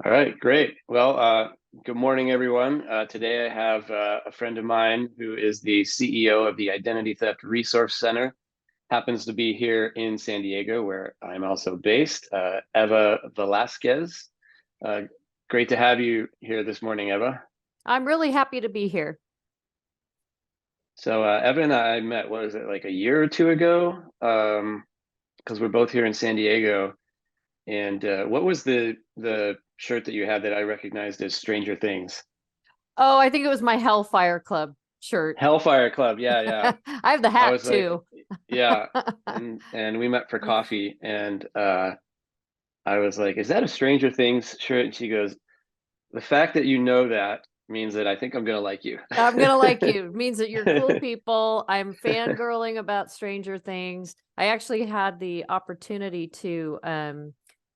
All right, great. Well, good morning, everyone. Today I have a friend of mine who is the CEO of the Identity Theft Resource Center, happens to be here in San Diego, where I'm also based, Eva Velasquez. Uh, Great to have you here this morning, Eva. I'm really happy to be here. So Eva and I met, what was it, like a year or two ago? Because we're both here in San Diego. And what was the shirt that you had that I recognized as Stranger Things? Oh, I think it was my Hellfire Club shirt. Hellfire Club. Yeah, yeah. I have the I hat was like, too. yeah. And we met for coffee and I was like, is that a Stranger Things shirt? And she goes, the fact that you know that means that I think I'm gonna like you. I'm gonna like you. It means that you're cool people. I'm fangirling about Stranger Things. I actually had the opportunity to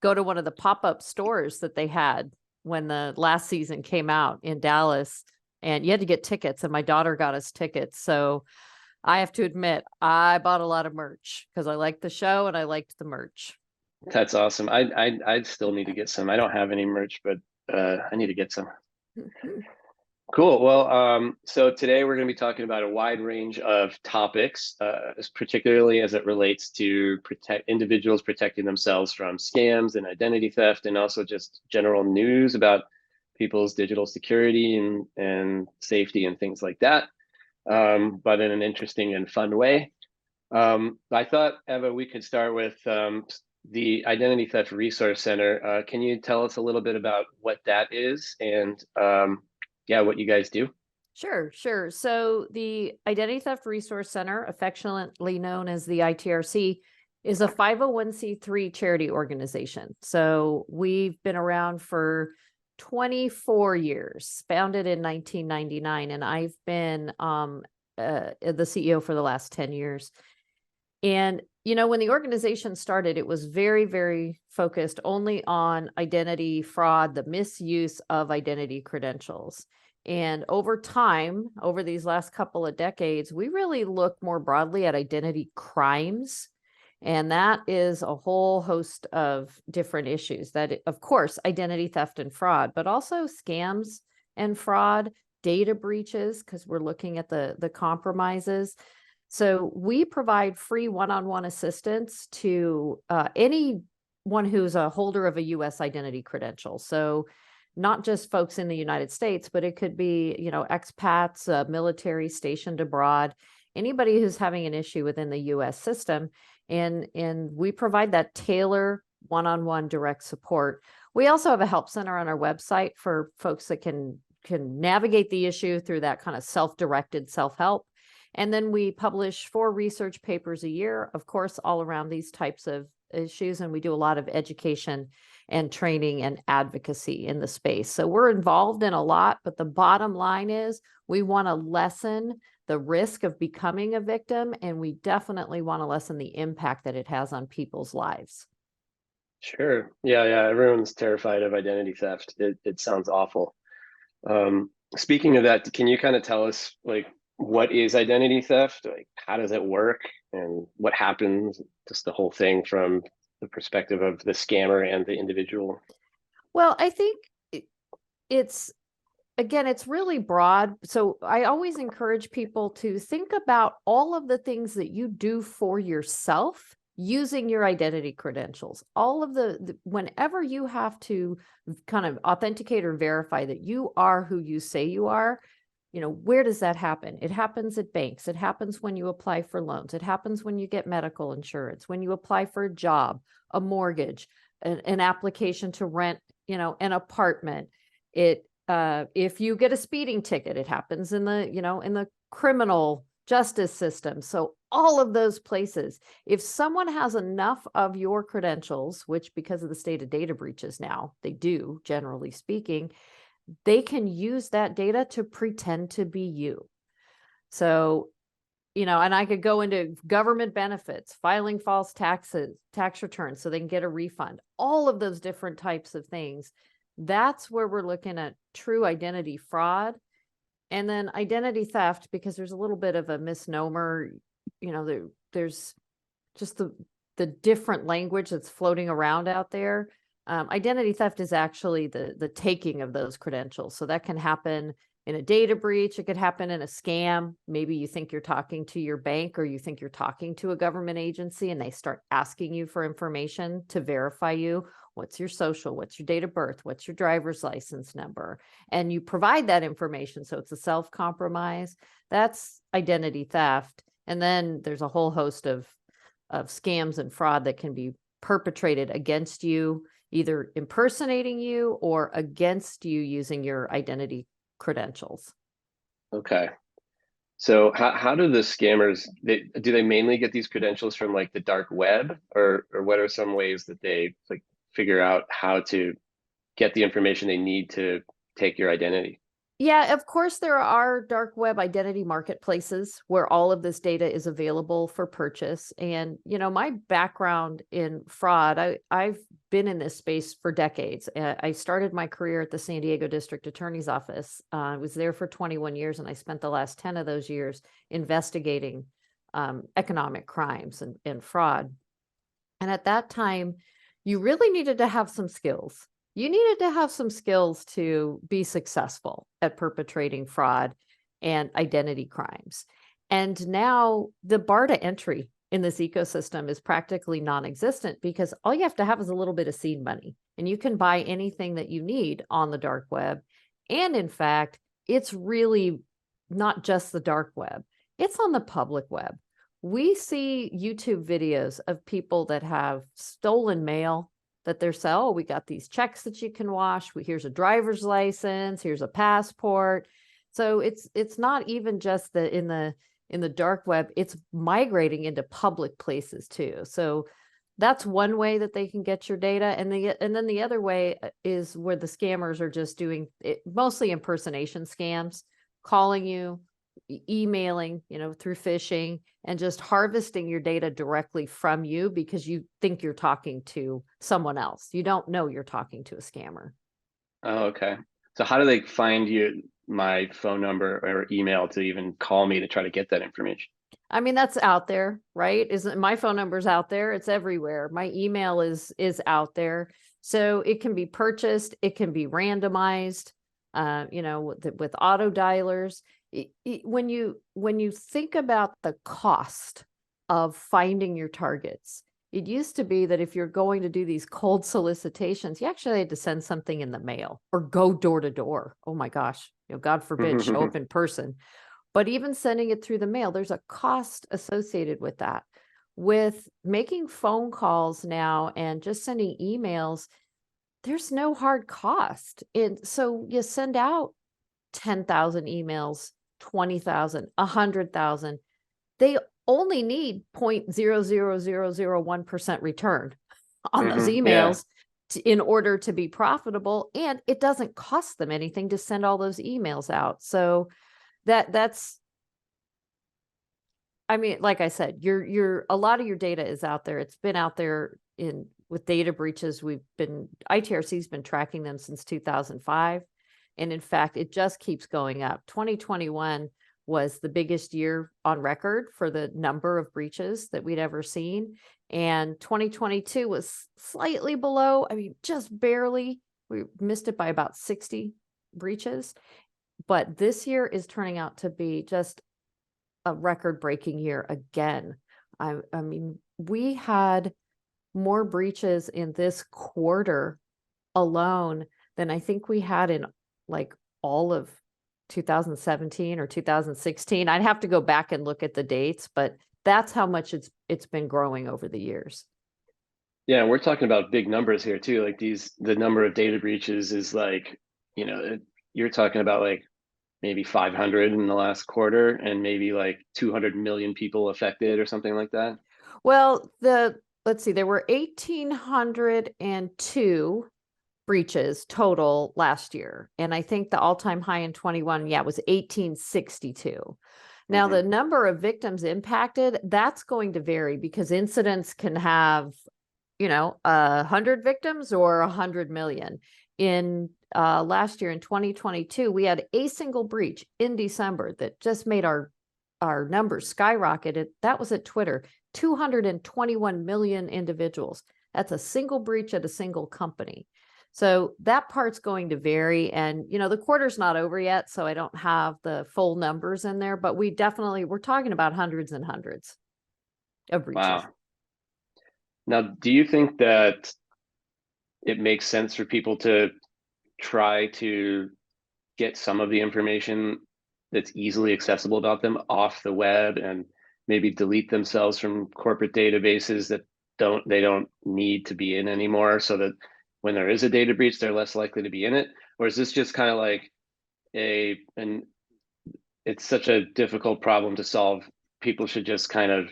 go to one of the pop-up stores that they had when the last season came out in Dallas, and you had to get tickets, and my daughter got us tickets. So I have to admit, I bought a lot of merch because I liked the show and I liked the merch. That's awesome. I still need to get some. I don't have any merch, but I need to get some. Cool. Well, so today we're going to be talking about a wide range of topics, particularly as it relates to protect individuals protecting themselves from scams and identity theft, and also just general news about people's digital security and safety and things like that, but in an interesting and fun way. I thought, Eva, we could start with the Identity Theft Resource Center. Can you tell us a little bit about what that is and yeah, what you guys do? Sure, sure. So the Identity Theft Resource Center, affectionately known as the ITRC, is a 501c3 charity organization. So we've been around for 24 years, founded in 1999, and I've been the CEO for the last 10 years. And, when the organization started, it was very, very focused only on identity fraud, the misuse of identity credentials. And over time, over these last couple of decades, we really look more broadly at identity crimes. And that is a whole host of different issues that, of course, identity theft and fraud, but also scams and fraud, data breaches, because we're looking at the compromises. So we provide free one-on-one assistance to anyone who's a holder of a U.S. identity credential. So not just folks in the United States, but it could be, expats, military stationed abroad, anybody who's having an issue within the U.S. system. And we provide that tailor one-on-one direct support. We also have a help center on our website for folks that can navigate the issue through that kind of self-directed self-help. And then we publish 4 research papers a year, of course, all around these types of issues. And we do a lot of education and training and advocacy in the space. So we're involved in a lot, but the bottom line is we want to lessen the risk of becoming a victim, and we definitely want to lessen the impact that it has on people's lives. Sure. Yeah, yeah. Everyone's terrified of identity theft. It sounds awful. Speaking of that, can you kind of tell us like what is identity theft? Like how does it work and what happens? Just the whole thing from the perspective of the scammer and the individual. Well, I think it's again, it's really broad. So I always encourage people to think about all of the things that you do for yourself using your identity credentials. All of whenever you have to kind of authenticate or verify that you are who you say you are, where does that happen? It happens at banks. It happens when you apply for loans. It happens when you get medical insurance, when you apply for a job, a mortgage, an application to rent, an apartment. If you get a speeding ticket, it happens in the criminal justice system. So all of those places, if someone has enough of your credentials, which because of the state of data breaches now, they do, generally speaking, they can use that data to pretend to be you. So, and I could go into government benefits, filing false tax returns so they can get a refund, all of those different types of things. That's where we're looking at true identity fraud. And then identity theft, because there's a little bit of a misnomer, there's just the different language that's floating around out there. Identity theft is actually the taking of those credentials. So that can happen in a data breach. It could happen in a scam. Maybe you think you're talking to your bank, or you think you're talking to a government agency, and they start asking you for information to verify you. What's your social? What's your date of birth? What's your driver's license number? And you provide that information. So it's a self-compromise. That's identity theft. And then there's a whole host of scams and fraud that can be perpetrated against you, either impersonating you or against you using your identity credentials. Okay. So how do the scammers, do they mainly get these credentials from like the dark web, or what are some ways that they like figure out how to get the information they need to take your identity? Yeah, of course, there are dark web identity marketplaces where all of this data is available for purchase. And, my background in fraud, I've been in this space for decades. I started my career at the San Diego District Attorney's Office. I was there for 21 years, and I spent the last 10 of those years investigating economic crimes and fraud. And at that time, you really needed to have some skills. You needed to have some skills to be successful at perpetrating fraud and identity crimes. And now the bar to entry in this ecosystem is practically non-existent, because all you have to have is a little bit of seed money, and you can buy anything that you need on the dark web. And in fact, it's really not just the dark web, it's on the public web. We see YouTube videos of people that have stolen mail that they're selling. Oh, we got these checks that you can wash. Here's a driver's license. Here's a passport. So it's not even just in the dark web. It's migrating into public places too. So that's one way that they can get your data. And then the other way is where the scammers are just doing it, mostly impersonation scams, calling you, emailing, through phishing, and just harvesting your data directly from you because you think you're talking to someone else. You don't know you're talking to a scammer. Oh, okay. So how do they find my phone number or email to even call me to try to get that information? I mean, that's out there, right? Isn't my phone number's out there? It's everywhere. My email is out there. So it can be purchased, it can be randomized, with auto dialers. When you think about the cost of finding your targets, it used to be that if you're going to do these cold solicitations, you actually had to send something in the mail or go door to door. Oh my gosh, God forbid, show up in person. But even sending it through the mail, there's a cost associated with that. With making phone calls now and just sending emails, there's no hard cost. And so you send out 10,000 emails, 20,000, 100,000. They only need 0.00001% return on those emails in order to be profitable. And it doesn't cost them anything to send all those emails out. So that's, I mean, like I said, a lot of your data is out there. It's been out there with data breaches. ITRC's been tracking them since 2005. And in fact, it just keeps going up. 2021 was the biggest year on record for the number of breaches that we'd ever seen. And 2022 was slightly below, just barely. We missed it by about 60 breaches. But this year is turning out to be just a record-breaking year again. I mean, we had more breaches in this quarter alone than I think we had in like all of 2017 or 2016. I'd have to go back and look at the dates, but that's how much it's been growing over the years. Yeah, we're talking about big numbers here too. Like the number of data breaches is like, you're talking about like maybe 500 in the last quarter and maybe like 200 million people affected or something like that. Well, let's see, there were 1,802 breaches total last year. And I think the all-time high in 21, was 1,862. Now, the number of victims impacted, that's going to vary because incidents can have, 100 victims or 100 million. In last year, in 2022, we had a single breach in December that just made our numbers skyrocketed. That was at Twitter, 221 million individuals. That's a single breach at a single company. So that part's going to vary. And, the quarter's not over yet, so I don't have the full numbers in there, but we're talking about hundreds and hundreds of breaches. Wow. Now, do you think that it makes sense for people to try to get some of the information that's easily accessible about them off the web and maybe delete themselves from corporate databases that they don't need to be in anymore, so that when there is a data breach, they're less likely to be in it? Or is this just kind of like and it's such a difficult problem to solve, people should just kind of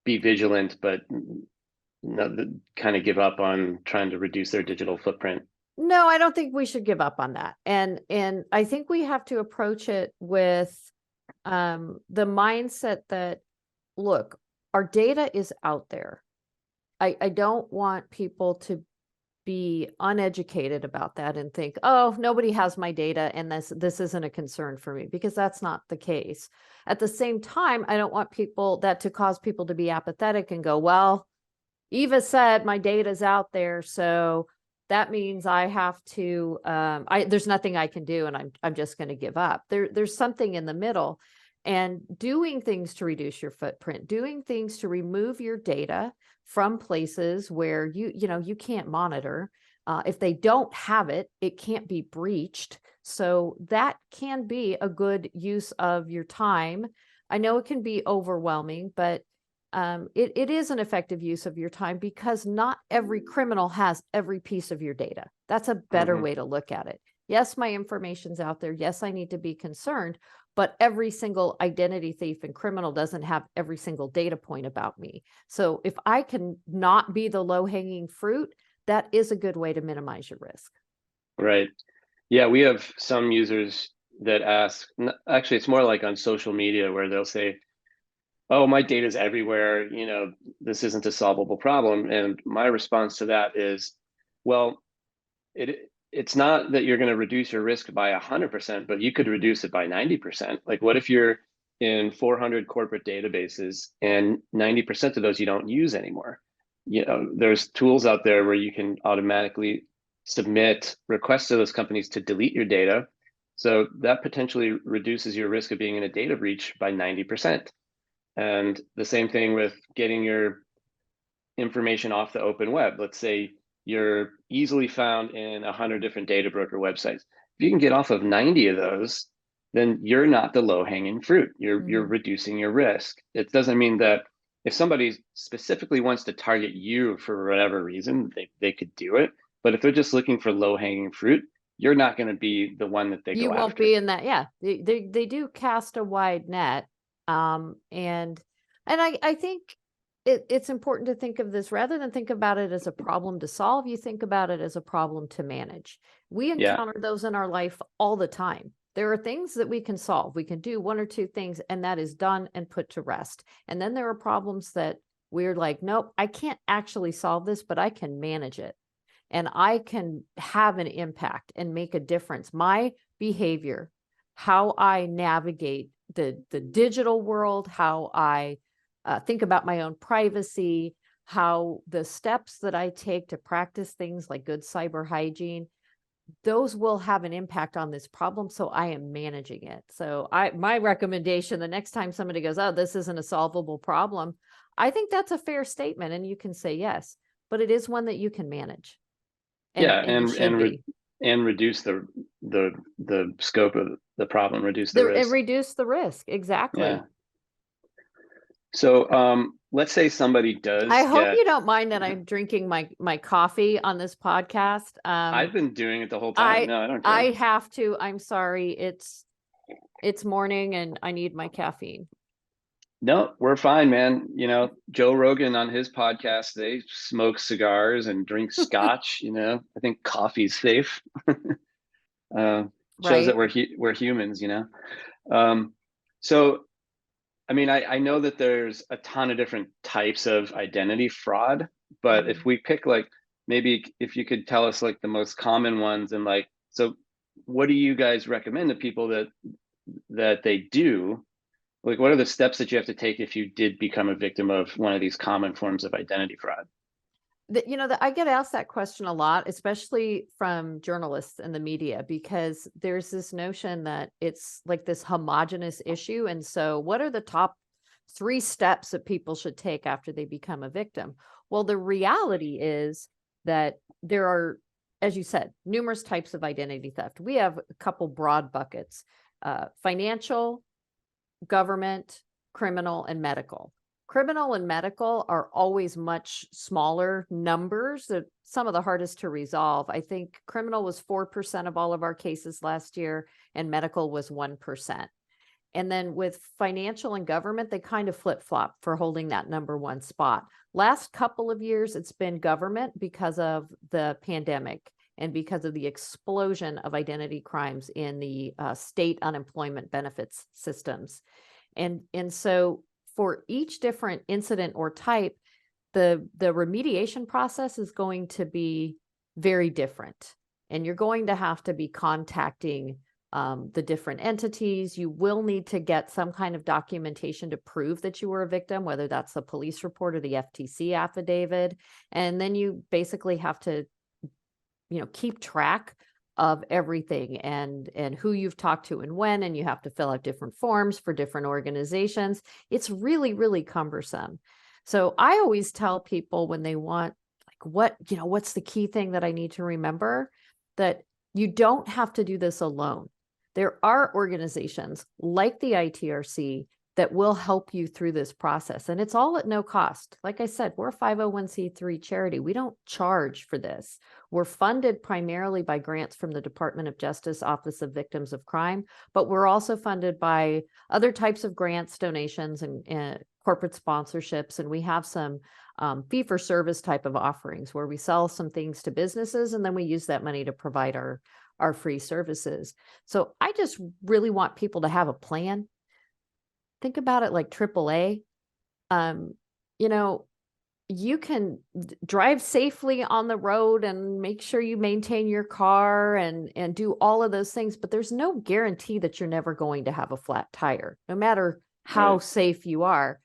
be vigilant, but not kind of give up on trying to reduce their digital footprint? No, I don't think we should give up on that. And I think we have to approach it with the mindset that, look, our data is out there. I don't want people to be uneducated about that and think, oh, nobody has my data and this isn't a concern for me, because that's not the case. At the same time, I don't want that to cause people to be apathetic and go, well, Eva said my data's out there, so that means I have to, there's nothing I can do, and I'm just going to give up. There's something in the middle, and doing things to reduce your footprint, doing things to remove your data from places where you can't monitor. If they don't have it, it can't be breached. So that can be a good use of your time. I know it can be overwhelming, but it is an effective use of your time, because not every criminal has every piece of your data. That's a better way to look at it. Yes, my information's out there. Yes, I need to be concerned, but every single identity thief and criminal doesn't have every single data point about me. So if I can not be the low-hanging fruit, that is a good way to minimize your risk. Right. Yeah, we have some users that ask, actually, it's more like on social media, where they'll say, oh, my data's everywhere, this isn't a solvable problem. And my response to that is, well, it's not that you're going to reduce your risk by 100%, but you could reduce it by 90%. Like, what if you're in 400 corporate databases and 90% of those you don't use anymore? There's tools out there where you can automatically submit requests to those companies to delete your data. So that potentially reduces your risk of being in a data breach by 90%. And the same thing with getting your information off the open web. Let's say you're easily found in 100 different data broker websites. If you can get off of 90 of those, then you're not the low-hanging fruit. You're reducing your risk. It doesn't mean that if somebody specifically wants to target you for whatever reason, they could do it. But if they're just looking for low-hanging fruit, you're not going to be the one that they go after. You won't be in that. Yeah, they do cast a wide net. And I think it's important to think of this, rather than think about it as a problem to solve, you think about it as a problem to manage. We encounter those in our life all the time. There are things that we can solve. We can do one or two things, and that is done and put to rest. And then there are problems that we're like, nope, I can't actually solve this, but I can manage it. And I can have an impact and make a difference. My behavior, how I navigate the digital world, how I think about my own privacy, how the steps that I take to practice things like good cyber hygiene, those will have an impact on this problem. So I am managing it. So my recommendation, the next time somebody goes, oh, this isn't a solvable problem, I think that's a fair statement. And you can say yes, but it is one that you can manage. And reduce the scope of the problem, reduce the risk. And reduce the risk. Exactly. Yeah. So let's say somebody does. I hope you don't mind that I'm drinking my coffee on this podcast. I've been doing it the whole time. No, I don't care. I have to. I'm sorry. It's morning and I need my caffeine. No, we're fine, man. Joe Rogan on his podcast, they smoke cigars and drink scotch. I think coffee's safe. Shows that we're humans. So, I mean, I know that there's a ton of different types of identity fraud, but if we pick, like, maybe if you could tell us like the most common ones, and like, so what do you guys recommend to people that they do? Like, what are the steps that you have to take if you did become a victim of one of these common forms of identity fraud? I get asked that question a lot, especially from journalists and the media, because there's this notion that it's like this homogenous issue. And so, what are the top 3 steps that people should take after they become a victim? Well, the reality is that there are, as you said, numerous types of identity theft. We have a couple broad buckets: financial, government, criminal, and medical. Criminal and medical are always much smaller numbers. That some of the hardest to resolve. I think criminal was 4% of all of our cases last year, and medical was 1%. And then with financial and government, they kind of flip flop for holding that number 1 spot. Last couple of years, it's been government because of the pandemic and because of the explosion of identity crimes in the state unemployment benefits systems. And so for each different incident or type, the remediation process is going to be very different. And you're going to have to be contacting the different entities. You will need to get some kind of documentation to prove that you were a victim, whether that's the police report or the FTC affidavit. And then you basically have to, keep track of everything and who you've talked to and when, and you have to fill out different forms for different organizations. It's really, really cumbersome. So I always tell people when they want, like, what's the key thing that I need to remember? That you don't have to do this alone. There are organizations like the ITRC that will help you through this process. And it's all at no cost. Like I said, we're a 501c3 charity. We don't charge for this. We're funded primarily by grants from the Department of Justice Office of Victims of Crime, but we're also funded by other types of grants, donations, and corporate sponsorships. And we have some fee-for-service type of offerings where we sell some things to businesses, and then we use that money to provide our free services. So I just really want people to have a plan. Think about it like AAA. You can drive safely on the road and make sure you maintain your car and do all of those things, but there's no guarantee that you're never going to have a flat tire, no matter how safe you are.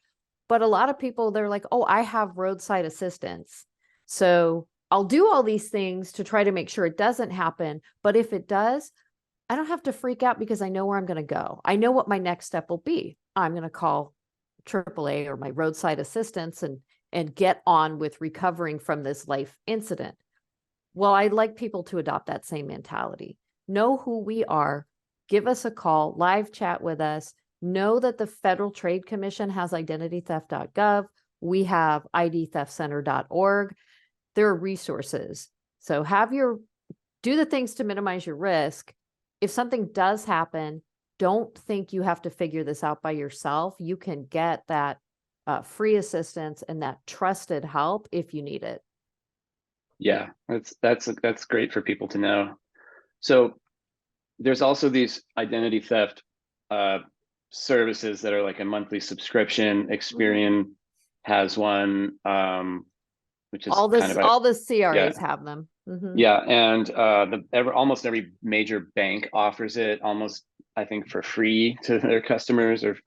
But a lot of people, they're like, oh, I have roadside assistance, so I'll do all these things to try to make sure it doesn't happen. But if it does, I don't have to freak out because I know where I'm going to go. I know what my next step will be. I'm going to call AAA or my roadside assistance and get on with recovering from this life incident. Well, I'd like people to adopt that same mentality. Know who we are. Give us a call, live chat with us. Know that the Federal Trade Commission has identitytheft.gov. We have idtheftcenter.org. There are resources. So do the things to minimize your risk. If something does happen, don't think you have to figure this out by yourself. You can get that free assistance and that trusted help if you need it. Yeah, that's great for people to know. So there's also these identity theft services that are like a monthly subscription. Experian has one, which is all the CRAs yeah. have them. Mm-hmm. Yeah, and almost every major bank offers it, almost, I think, for free to their customers, or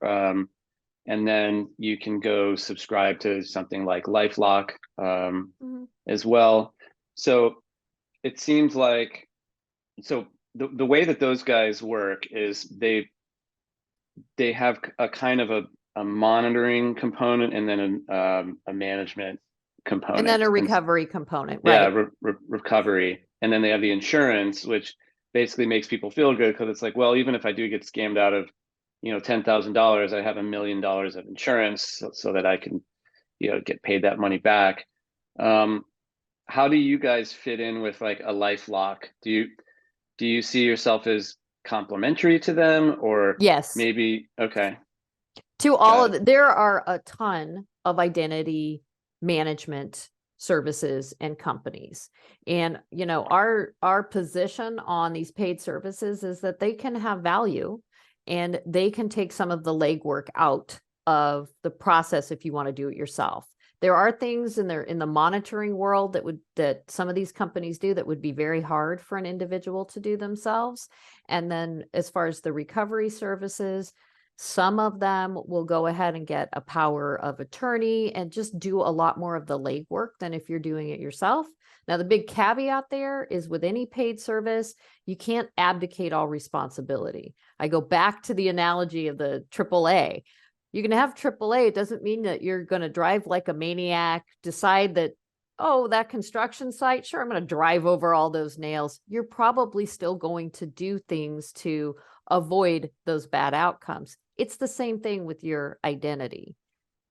and then you can go subscribe to something like LifeLock as well. So it seems like, so the way that those guys work is they have a kind of a monitoring component, and then a management component, and then a recovery component, right? Yeah, recovery. And then they have the insurance, which basically makes people feel good, because it's like, well, even if I do get scammed out of $10,000, I have $1 million of insurance, so that I can get paid that money back. How do you guys fit in with like a LifeLock? Do you see yourself as complementary to them, or yes, maybe? Okay. To all of there are a ton of identity management services and companies, and our position on these paid services is that they can have value and they can take some of the legwork out of the process if you want to do it yourself. There are things in the monitoring world that some of these companies do that would be very hard for an individual to do themselves. And then as far as the recovery services, Some of them will go ahead and get a power of attorney and just do a lot more of the legwork than if you're doing it yourself. Now, the big caveat there is with any paid service, you can't abdicate all responsibility. I go back to the analogy of the AAA. You can have AAA. It doesn't mean that you're going to drive like a maniac, decide that, oh, that construction site, sure, I'm going to drive over all those nails. You're probably still going to do things to avoid those bad outcomes. It's the same thing with your identity.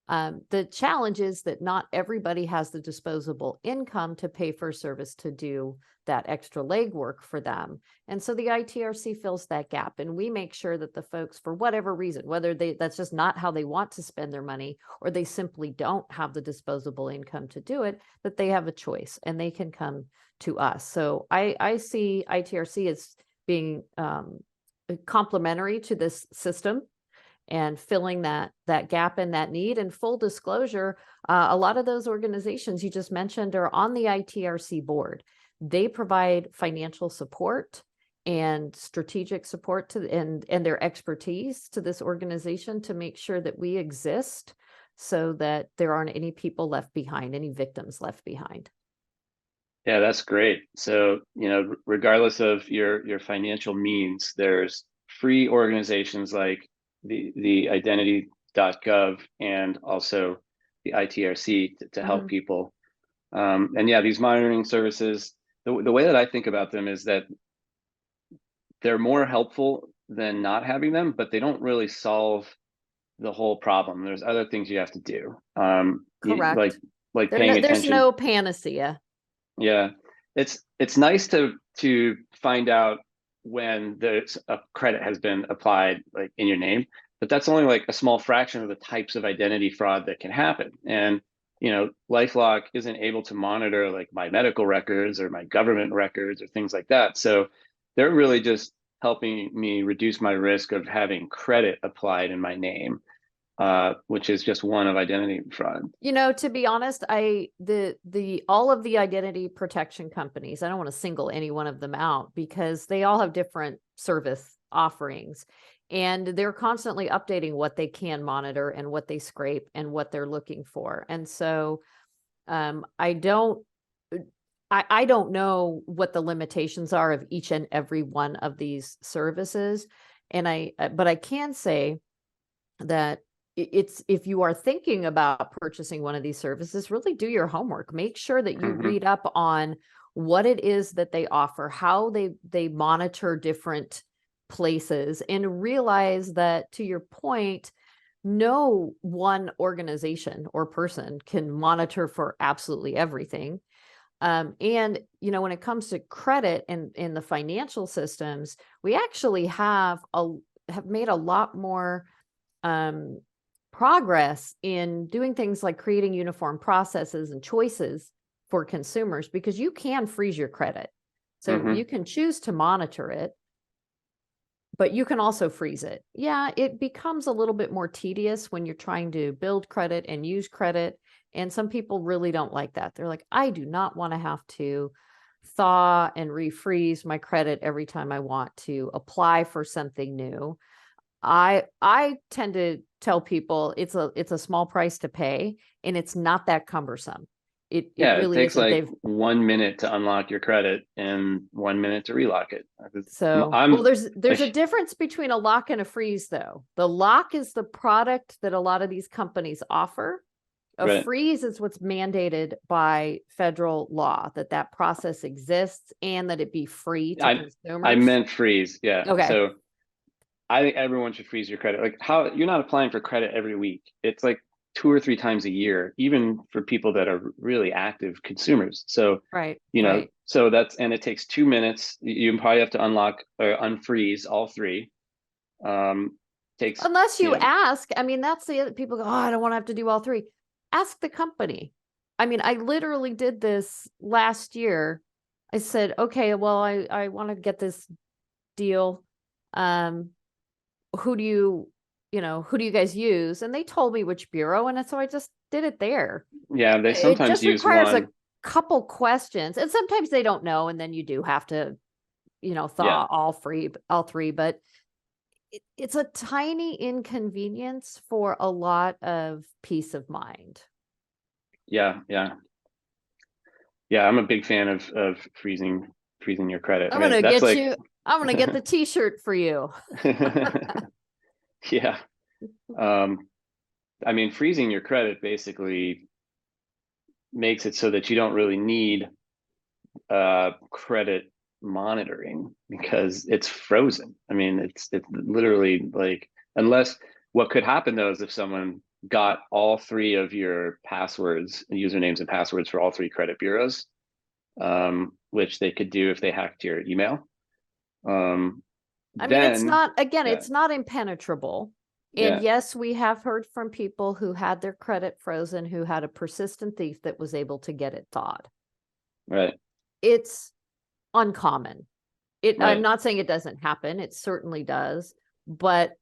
The challenge is that not everybody has the disposable income to pay for a service to do that extra legwork for them. And so the ITRC fills that gap. And we make sure that the folks, for whatever reason, whether that's just not how they want to spend their money, or they simply don't have the disposable income to do it, that they have a choice and they can come to us. So I see ITRC as being complementary to this system and filling that gap and that need. And full disclosure, a lot of those organizations you just mentioned are on the ITRC board. They provide financial support and strategic support to and their expertise to this organization to make sure that we exist so that there aren't any people left behind, any victims left behind. Yeah, that's great. So, regardless of your financial means, there's free organizations like the identity.gov and also the ITRC to help people. And yeah, these monitoring services, the way that I think about them is that they're more helpful than not having them, but they don't really solve the whole problem. There's other things you have to do. Correct. Like paying attention. There's no panacea. Yeah, it's nice to find out when there's a credit has been applied like in your name, but that's only like a small fraction of the types of identity fraud that can happen. And LifeLock isn't able to monitor like my medical records or my government records or things like that. So they're really just helping me reduce my risk of having credit applied in my name, which is just one of identity fraud. To be honest, all of the identity protection companies, I don't want to single any one of them out because they all have different service offerings, and they're constantly updating what they can monitor and what they scrape and what they're looking for. And so I don't know what the limitations are of each and every one of these services. But I can say that if you are thinking about purchasing one of these services, really do your homework. Make sure that you read up on what it is that they offer, how they monitor different places, and realize that, to your point, no one organization or person can monitor for absolutely everything. And when it comes to credit and in the financial systems, we actually have made a lot more progress in doing things like creating uniform processes and choices for consumers, because you can freeze your credit. So you can choose to monitor it, but you can also freeze it. Yeah, it becomes a little bit more tedious when you're trying to build credit and use credit. And some people really don't like that. They're like, I do not want to have to thaw and refreeze my credit every time I want to apply for something new. I tend to tell people it's a small price to pay, and it's not that cumbersome. It really takes isn't. like 1 minute to unlock your credit and 1 minute to relock it. So there's a difference between a lock and a freeze, though. The lock is the product that a lot of these companies offer. A freeze is what's mandated by federal law, that process exists and that it be free to consumers. I meant freeze. Yeah. Okay. So I think everyone should freeze your credit. Like, how you're not applying for credit every week. It's like 2 or 3 times a year, even for people that are really active consumers. So, so and it takes 2 minutes. You probably have to unlock or unfreeze all 3. Unless you ask. I mean, that's the other people go, oh, I don't want to have to do all 3. Ask the company. I mean, I literally did this last year. I said, okay, well, I want to get this deal. Who do you guys use? And they told me which bureau, and so I just did it there. Yeah, they sometimes it just use requires one. a couple questions, and sometimes they don't know, and then you do have to, thaw all 3. But it's a tiny inconvenience for a lot of peace of mind. Yeah, yeah, yeah. I'm a big fan of freezing your credit. I I'm mean, gonna that's get like, you. I'm gonna get the T-shirt for you. yeah. Um, I mean, freezing your credit basically makes it so that you don't really need credit monitoring because it's frozen. I mean, it's literally like, unless, what could happen though is if someone got all three of your passwords, usernames and passwords for all three credit bureaus, which they could do if they hacked your email. I mean, it's Then not, again, yeah, it's not impenetrable. And yeah, yes, we have heard from people who had their credit frozen, who had a persistent thief that was able to get it thawed. right, It's uncommon. I'm right, not saying it doesn't happen. It certainly does, but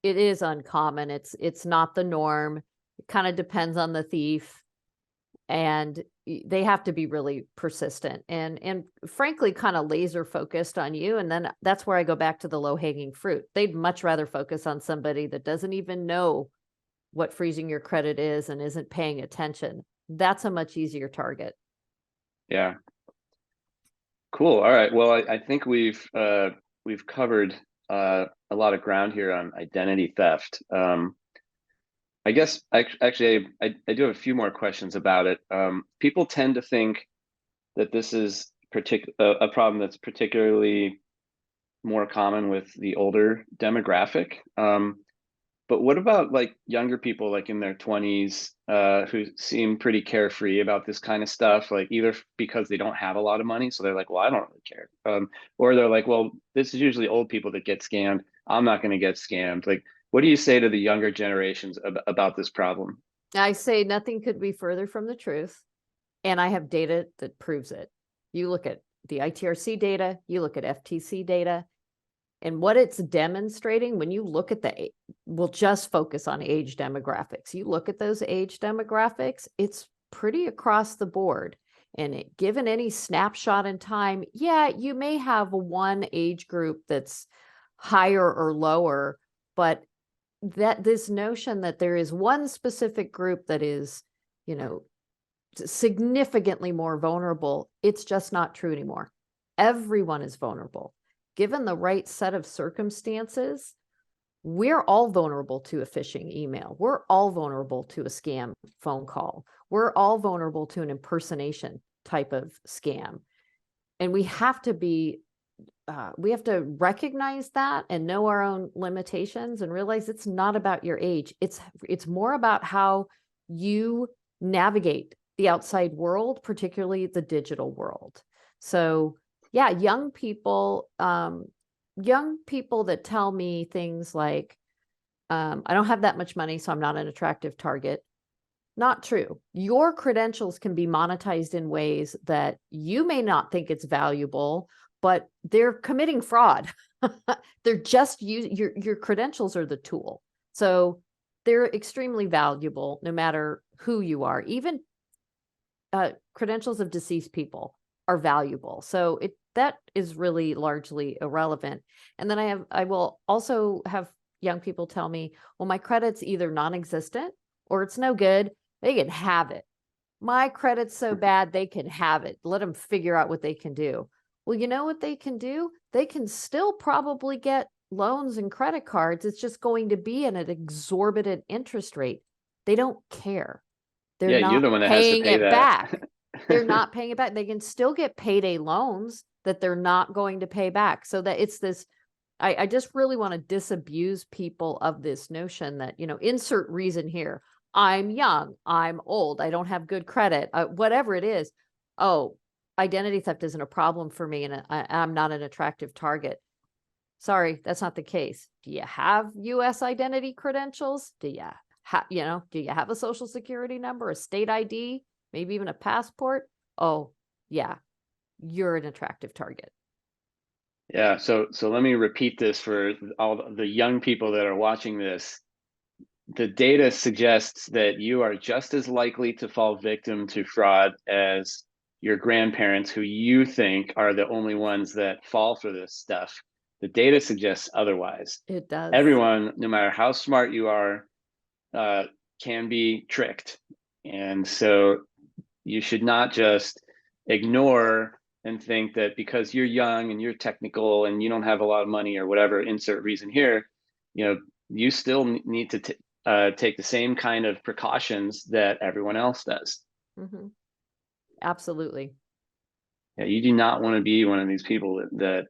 it is uncommon. It's not the norm. It kind of depends on the thief, and they have to be really persistent and frankly kind of laser focused on you. And then that's where I go back to the low hanging fruit. They'd much rather focus on somebody that doesn't even know what freezing your credit is and isn't paying attention. That's a much easier target. yeah. Cool. All right. Well, I think we've covered a lot of ground here on identity theft. I guess actually I do have a few more questions about it. People tend to think that this is a problem that's particularly more common with the older demographic. But what about like younger people, like in their 20s, who seem pretty carefree about this kind of stuff, like either because they don't have a lot of money, so they're like, well, I don't really care. Or they're like, well, this is usually old people that get scammed. I'm not going to get scammed. Like, what do you say to the younger generations about this problem? I say nothing could be further from the truth. And I have data that proves it. You look at the ITRC data, you look at FTC data, and what it's demonstrating when you look at we'll just focus on age demographics. You look at those age demographics, it's pretty across the board. And given any snapshot in time, yeah, you may have one age group that's higher or lower, but that this notion that there is one specific group that is, you know, significantly more vulnerable, it's just not true anymore. Everyone is vulnerable. Given the right set of circumstances, we're all vulnerable to a phishing email. We're all vulnerable to a scam phone call. We're all vulnerable to an impersonation type of scam. And we have to recognize that and know our own limitations and realize it's not about your age. It's more about how you navigate the outside world, particularly the digital world. So yeah, young people that tell me things like, I don't have that much money, so I'm not an attractive target. Not true. Your credentials can be monetized in ways that you may not think it's valuable, but they're committing fraud. They're just your credentials are the tool. So they're extremely valuable no matter who you are. Even credentials of deceased people are valuable. So that is really largely irrelevant. And then I will also have young people tell me, well, my credit's either non-existent or it's no good. They can have it. My credit's so bad, they can have it. Let them figure out what they can do. Well, you know what they can do? They can still probably get loans and credit cards. It's just going to be at an exorbitant interest rate. They don't care. They're Yeah, you're not the one that has to paying pay it that. back. They're not paying it back. They can still get payday loans that they're not going to pay back. So that it's this, I just really want to disabuse people of this notion that, insert reason here. I'm young, I'm old, I don't have good credit, whatever it is. Oh, identity theft isn't a problem for me and I'm not an attractive target. Sorry, that's not the case. Do you have US identity credentials? Do you have a social security number, a state ID, maybe even a passport? Oh, yeah, you're an attractive target. Yeah, so let me repeat this for all the young people that are watching this. The data suggests that you are just as likely to fall victim to fraud as your grandparents, who you think are the only ones that fall for this stuff. The data suggests otherwise. It does. Everyone, no matter how smart you are, can be tricked. And so you should not just ignore and think that because you're young and you're technical and you don't have a lot of money or whatever, insert reason here, you still need to take the same kind of precautions that everyone else does. Mm-hmm. Absolutely. Yeah, you do not want to be one of these people that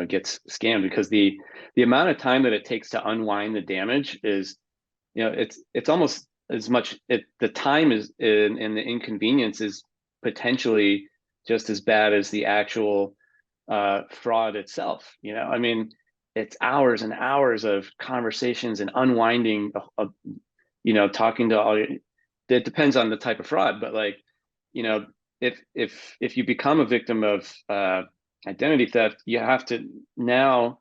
gets scammed, because the amount of time that it takes to unwind the damage is, it's almost as much, the time is and the inconvenience is potentially just as bad as the actual fraud itself. I mean, it's hours and hours of conversations and unwinding talking to all. It depends on the type of fraud, but like, if you become a victim of identity theft, you have to now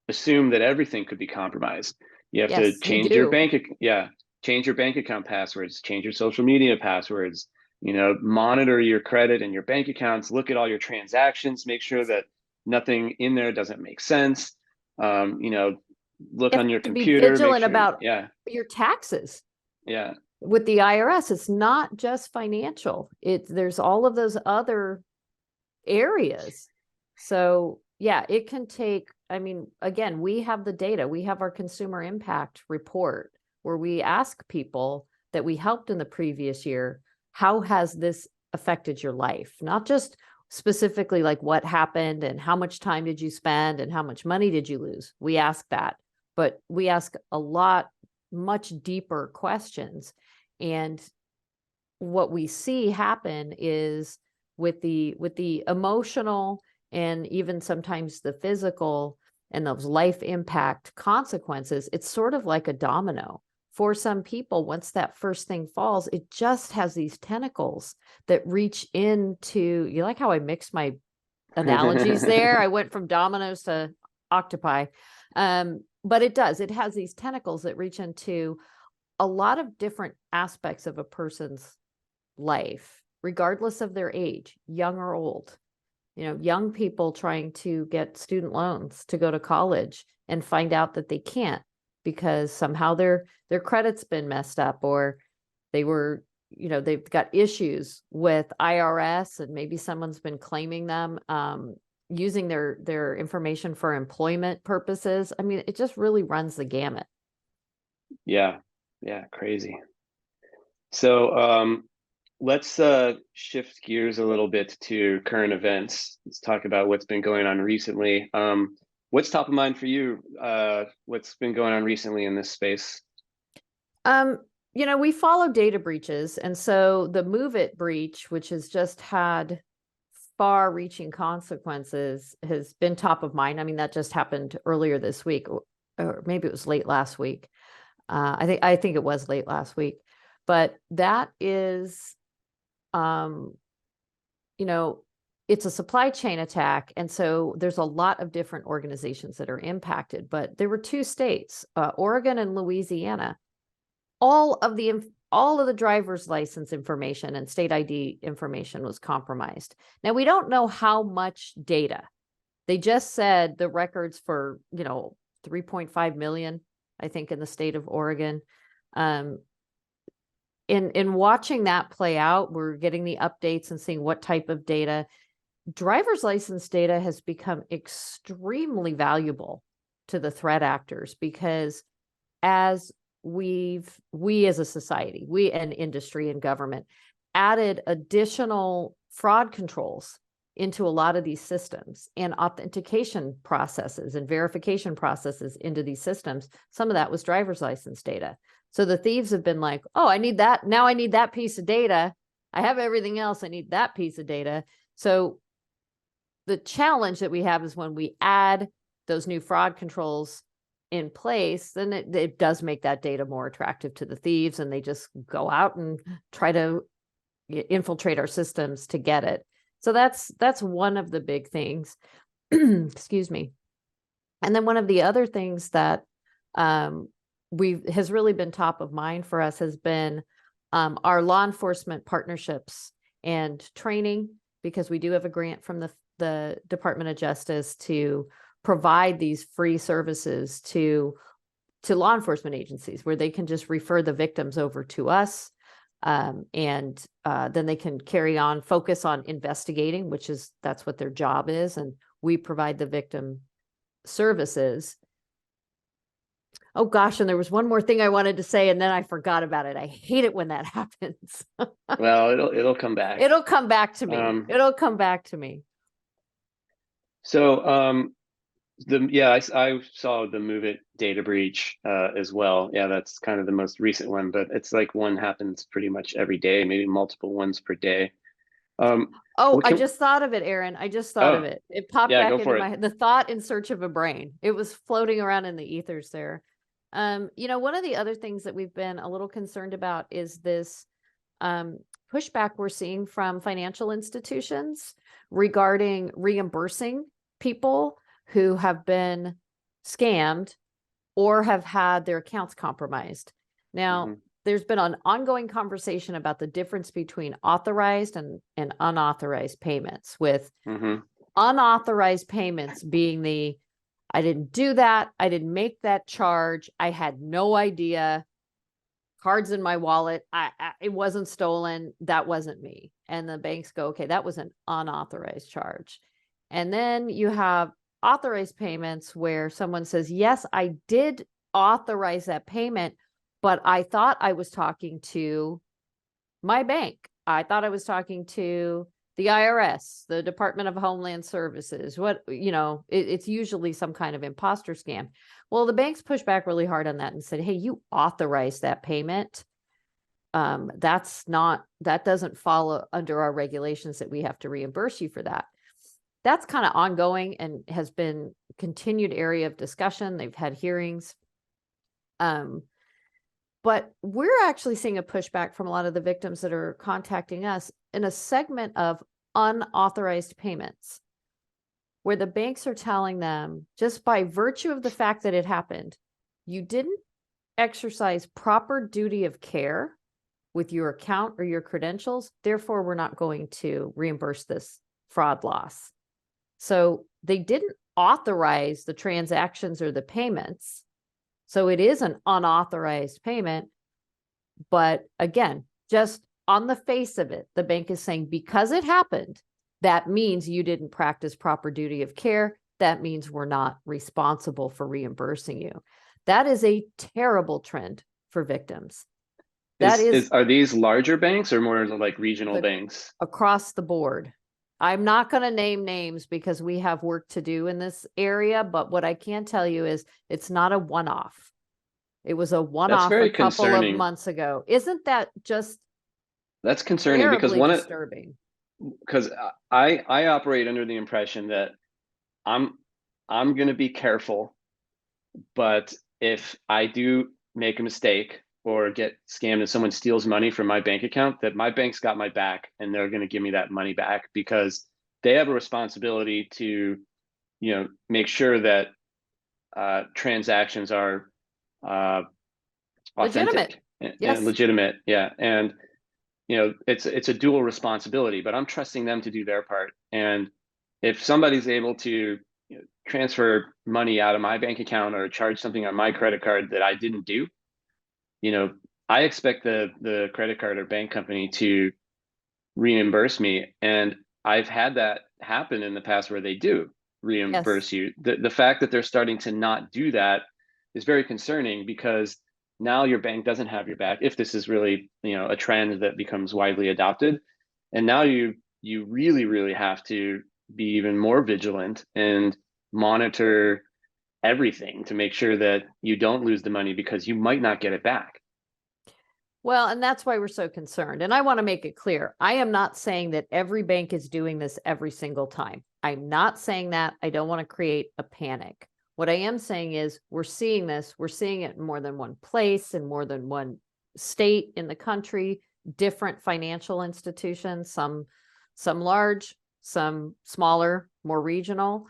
assume that everything could be compromised. You have to Yes, you change your do. change your bank account passwords, change your social media passwords, monitor your credit and your bank accounts, look at all your transactions, make sure that nothing in there doesn't make sense. Look You on have your to be computer, make vigilant sure, about your taxes. yeah. With the IRS, it's not just financial. There's all of those other areas. So yeah, it can take, I mean, again, we have the data. We have our consumer impact report where we ask people that we helped in the previous year, how has this affected your life? Not just specifically like what happened and how much time did you spend and how much money did you lose? We ask that, but we ask a lot, much deeper questions. And what we see happen is with the emotional and even sometimes the physical and those life impact consequences, it's sort of like a domino. For some people, once that first thing falls, it just has these tentacles that reach into, you like how I mixed my analogies there? I went from dominoes to octopi. But it has these tentacles that reach into a lot of different aspects of a person's life, regardless of their age, young or old. Young people trying to get student loans to go to college and find out that they can't because somehow their credit's been messed up, or they've got issues with IRS and maybe someone's been claiming them, using their information for employment purposes. I mean, it just really runs the gamut. Yeah, crazy. So let's shift gears a little bit to current events. Let's talk about what's been going on recently. What's top of mind for you? What's been going on recently in this space? We follow data breaches. And so the Move It breach, which has just had far-reaching consequences, has been top of mind. I mean, that just happened earlier this week, or maybe it was late last week. I think it was late last week, but that is, it's a supply chain attack. And so there's a lot of different organizations that are impacted, but there were two states, Oregon and Louisiana. All of the driver's license information and state ID information was compromised. Now, we don't know how much data. They just said the records for, 3.5 million, I think, in the state of Oregon. In watching that play out, we're getting the updates and seeing what type of data. Driver's license data has become extremely valuable to the threat actors, because as we as a society, we and industry and government added additional fraud controls into a lot of these systems and authentication processes and verification processes into these systems. Some of that was driver's license data. So the thieves have been like, oh, I need that. Now I need that piece of data. I have everything else. I need that piece of data. So the challenge that we have is when we add those new fraud controls in place, then it does make that data more attractive to the thieves, and they just go out and try to infiltrate our systems to get it. So that's one of the big things. Excuse me. And then one of the other things that has really been top of mind for us has been our law enforcement partnerships and training, because we do have a grant from the Department of Justice to provide these free services to law enforcement agencies where they can just refer the victims over to us. And then they can focus on investigating, that's what their job is. And we provide the victim services. Oh gosh, and there was one more thing I wanted to say, and then I forgot about it. I hate it when that happens. Well, it'll come back. It'll come back to me. It'll come back to me. So, I saw the Move It data breach as well. Yeah, that's kind of the most recent one, but it's like one happens pretty much every day, maybe multiple ones per day. I just thought of it, Aaron. I just thought of it. It popped back into my head. The thought in search of a brain. It was floating around in the ethers there. One of the other things that we've been a little concerned about is this pushback we're seeing from financial institutions regarding reimbursing people who have been scammed or have had their accounts compromised. Now, there's been an ongoing conversation about the difference between authorized and unauthorized payments, with unauthorized payments being I didn't do that. I didn't make that charge. I had no idea. Cards in my wallet. It wasn't stolen. That wasn't me. And the banks go, okay, that was an unauthorized charge. And then you have authorized payments where someone says, yes, I did authorize that payment, but I thought I was talking to my bank. I thought I was talking to the IRS, the Department of Homeland Services. It's usually some kind of imposter scam. Well, the banks pushed back really hard on that and said, hey, you authorized that payment. That doesn't follow under our regulations that we have to reimburse you for that. That's kind of ongoing and has been continued area of discussion. They've had hearings. But we're actually seeing a pushback from a lot of the victims that are contacting us in a segment of unauthorized payments, where the banks are telling them, just by virtue of the fact that it happened, you didn't exercise proper duty of care with your account or your credentials. Therefore, we're not going to reimburse this fraud loss. So they didn't authorize the transactions or the payments. So it is an unauthorized payment. But again, just on the face of it, the bank is saying, because it happened, that means you didn't practice proper duty of care. That means we're not responsible for reimbursing you. That is a terrible trend for victims. Are these larger banks or more like regional banks? Across the board. I'm not going to name names because we have work to do in this area, but what I can tell you is it's not a one-off. It was a one-off a couple of months ago. Isn't that just That's concerning because disturbing? Because I operate under the impression that I'm going to be careful, but if I do make a mistake or get scammed and someone steals money from my bank account, that my bank's got my back and they're going to give me that money back, because they have a responsibility to, make sure that transactions are authentic and legitimate. Yeah. And, it's a dual responsibility, but I'm trusting them to do their part. And if somebody's able to transfer money out of my bank account or charge something on my credit card that I didn't do, I expect the credit card or bank company to reimburse me. And I've had that happen in the past where they do reimburse you. The fact that they're starting to not do that is very concerning, because now your bank doesn't have your back if this is really, a trend that becomes widely adopted. And now you really, really have to be even more vigilant and monitor everything to make sure that you don't lose the money, because you might not get it back. Well, and that's why we're so concerned. And I want to make it clear, I am not saying that every bank is doing this every single time. I'm not saying that. I don't want to create a panic. What I am saying is we're seeing this. We're seeing it in more than one place, in more than one state in the country, different financial institutions, some large, some smaller, more regional.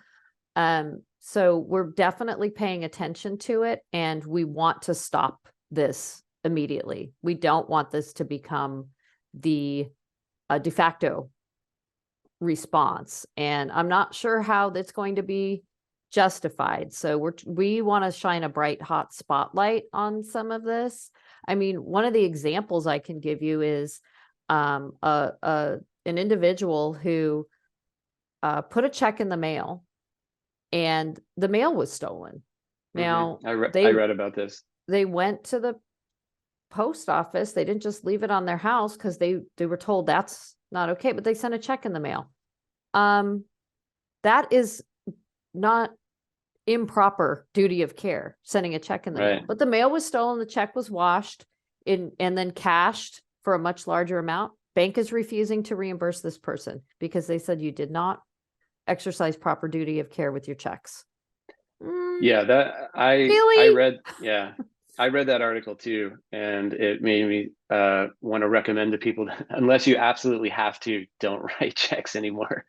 So we're definitely paying attention to it, and we want to stop this immediately. We don't want this to become the de facto response. And I'm not sure how that's going to be justified. So we want to shine a bright, hot spotlight on some of this. I mean, one of the examples I can give you is an individual who put a check in the mail, and the mail was stolen. Now, I read about this. They went to the post office. They didn't just leave it on their house because they were told that's not okay, but they sent a check in the mail. That is not improper duty of care, sending a check in the mail. But the mail was stolen, the check was washed and then cashed for a much larger amount. Bank is refusing to reimburse this person because they said you did not exercise proper duty of care with your checks. Yeah, that really? I read that article too, and it made me want to recommend to people that unless you absolutely have to, don't write checks anymore.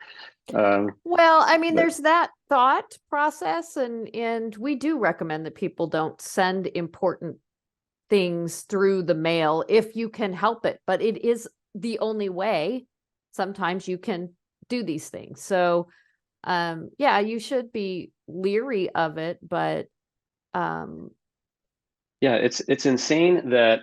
Well, I mean, there's that thought process, and we do recommend that people don't send important things through the mail if you can help it, but it is the only way sometimes you can do these things. So yeah, you should be leery of it, but yeah, it's insane that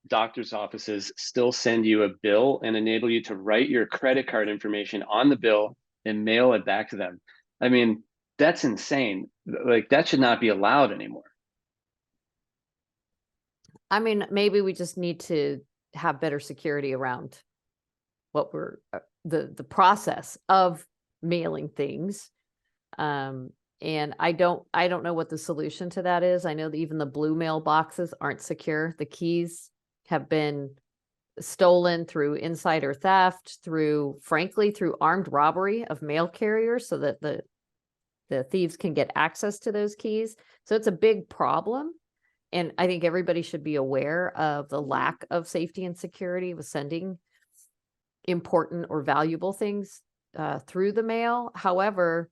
doctors' offices still send you a bill and enable you to write your credit card information on the bill and mail it back to them. I mean, that's insane. Like, that should not be allowed anymore. I mean, maybe we just need to have better security around what we're the process of mailing things. And I don't know what the solution to that is. I know that even the blue mail boxes aren't secure. The keys have been stolen through insider theft, frankly, through armed robbery of mail carriers so that the thieves can get access to those keys. So it's a big problem. And I think everybody should be aware of the lack of safety and security with sending important or valuable things through the mail. However,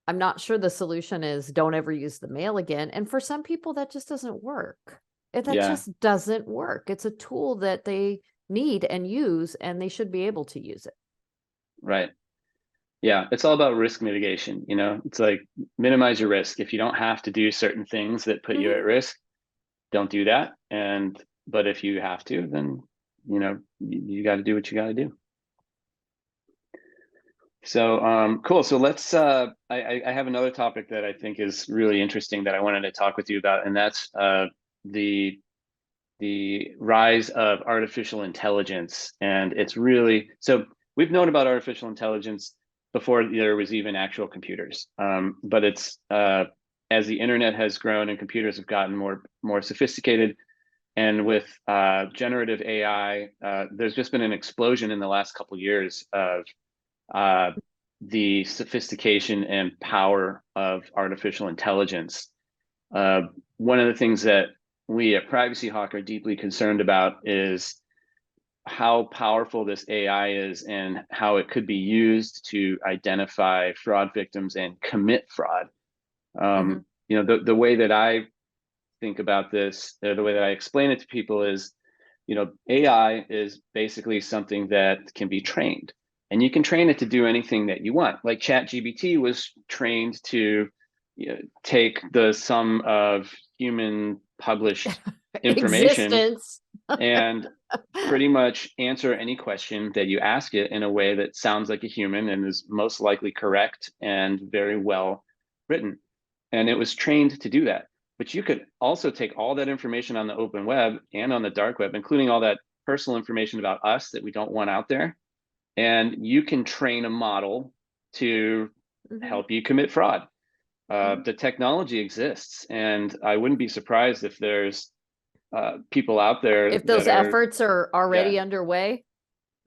I'm not sure the solution is don't ever use the mail again. And for some people, that just doesn't work. Just doesn't work. It's a tool that they need and use, and they should be able to use it. Right. Yeah, it's all about risk mitigation. You know, it's like minimize your risk. If you don't have to do certain things that put you at risk, don't do that. But if you have to, then, you know, you got to do what you got to do. So cool. So let's I have another topic that I think is really interesting that I wanted to talk with you about, and that's the rise of artificial intelligence. And it's really, so we've known about artificial intelligence before there was even actual computers. But it's as the internet has grown and computers have gotten more sophisticated, and with generative AI, there's just been an explosion in the last couple of years of the sophistication and power of artificial intelligence. One of the things that we at Privacy Hawk are deeply concerned about is how powerful this AI is and how it could be used to identify fraud victims and commit fraud. You know, the way that I think about this, the way that I explain it to people is, you know, AI is basically something that can be trained, and you can train it to do anything that you want. Like ChatGPT was trained to, you know, take the sum of human published information and pretty much answer any question that you ask it in a way that sounds like a human and is most likely correct and very well written. And it was trained to do that. But you could also take all that information on the open web and on the dark web, including all that personal information about us that we don't want out there, and you can train a model to help you commit fraud. The technology exists, and I wouldn't be surprised if there's people out there if those efforts are already underway.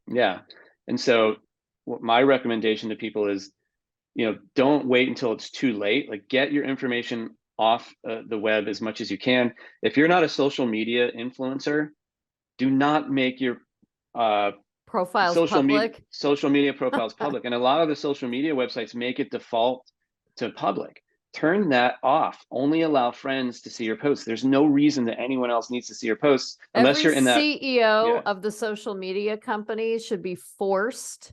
Yeah. And so what my recommendation to people is, you know, don't wait until it's too late. Like, get your information off the web as much as you can. If you're not a social media influencer, do not make your profiles social media profiles public. And a lot of the social media websites make it default to public. Turn that off. Only allow friends to see your posts. There's no reason that anyone else needs to see your posts unless you're in that. CEO of the social media company should be forced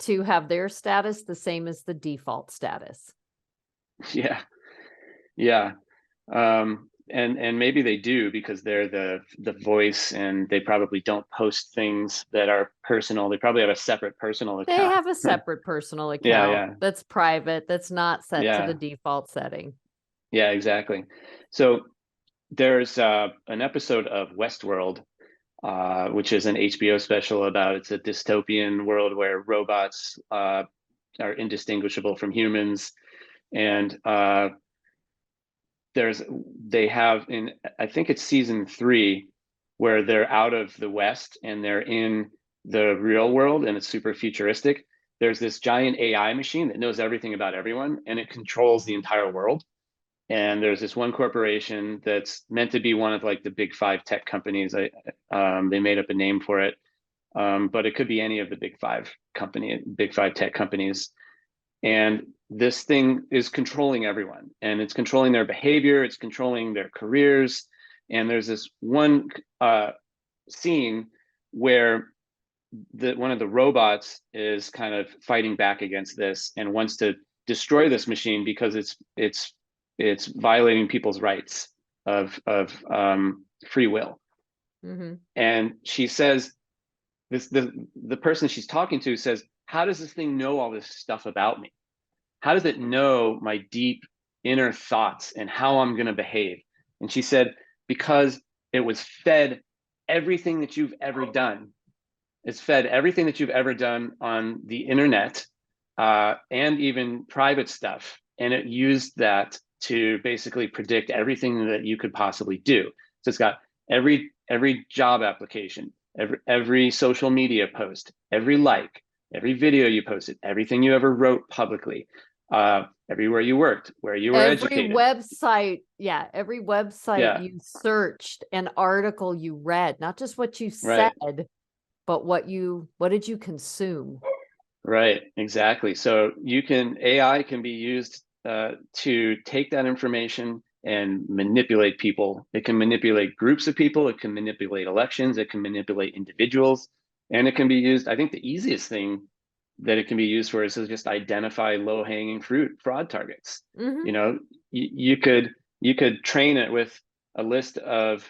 to have their status the same as the default status. Yeah, yeah. And maybe they do because they're the voice, and they probably don't post things that are personal. They probably have a separate personal They account. have a separate personal Yeah, account yeah, that's private, that's not set to the yeah, default setting. yeah, exactly. So there's an episode of Westworld, which is an HBO special about, it's a dystopian world where robots are indistinguishable from humans, and there's they have in, I think it's season 3, where they're out of the West and they're in the real world, and it's super futuristic. There's this giant AI machine that knows everything about everyone, and it controls the entire world. And there's this one corporation that's meant to be one of like the big 5 tech companies. They made up a name for it, but it could be any of the big 5 tech companies. And this thing is controlling everyone, and it's controlling their behavior, it's controlling their careers. And there's this one scene where one of the robots is kind of fighting back against this and wants to destroy this machine because it's violating people's rights of free will. Mm-hmm. And she says, the person she's talking to says, how does this thing know all this stuff about me? How does it know my deep inner thoughts and how I'm going to behave? And she said, because it was fed everything that you've ever done. It's fed everything that you've ever done on the internet, and even private stuff. And it used that to basically predict everything that you could possibly do. So it's got every job application, every social media post, every like, every video you posted, everything you ever wrote publicly, everywhere you worked, where you were Every educated. website, yeah, every website Yeah, you searched, an article you read, not just what you said, right. but what did you consume? Right, exactly. So AI can be used to take that information and manipulate people. It can manipulate groups of people. It can manipulate elections. It can manipulate individuals. And it can be used, I think the easiest thing that it can be used for is to just identify low-hanging fruit fraud targets. Mm-hmm. You know, you could train it with a list of